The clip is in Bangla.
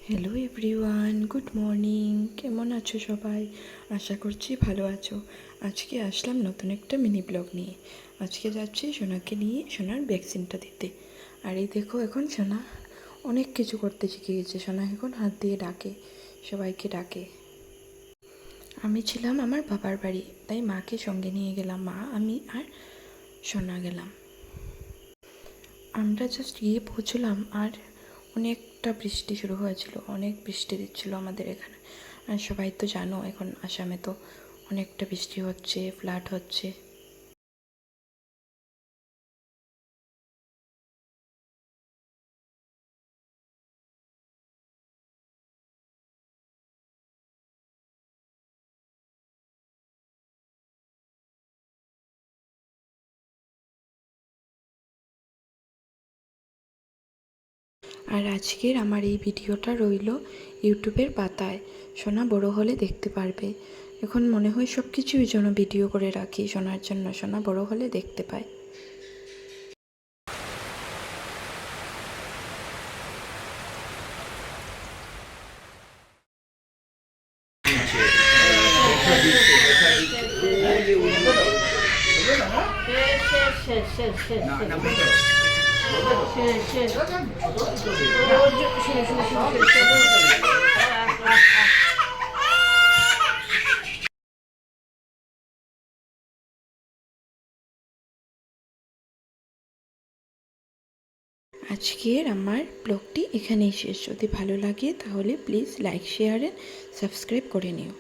Hello everyone, good morning. কেমন আছো সবাই? আশা করছি ভালো আছো। আজকে আসলাম নতুন একটা মিনি ব্লগ নিয়ে। আজকে যাচ্ছি সোনাকে নিয়ে সোনার ভ্যাকসিনটা দিতে। আর এই দেখো, এখন সোনা অনেক কিছু করতে শিখে গেছে। সোনা এখন হাত দিয়ে ডাকে, সবাইকে ডাকে। আমি ছিলাম আমার বাবার বাড়ি, তাই মাকে সঙ্গে নিয়ে গেলাম। মা, আমি আর সোনা গেলাম। আমরা জাস্ট গিয়ে পৌঁছলাম আর অনেকটা বৃষ্টি শুরু হয়েছিল, অনেক বৃষ্টি দিচ্ছিল আমাদের এখানে। আর সবাই তো জানো, এখন আসামে তো অনেকটা বৃষ্টি হচ্ছে, ফ্লাড হচ্ছে। আর আজকের আমার এই ভিডিওটা রইল ইউটিউবের পাতায়, সোনা বড় হলে দেখতে পারবে। এখন মনে হয় সব কিছুই যেন ভিডিও করে রাখি সোনার জন্য, সোনা বড় হলে দেখতে পায়। আজকের আমার ব্লগটি এখানেই শেষ। যদি ভালো লাগে তাহলে please like, share and subscribe করে নিও।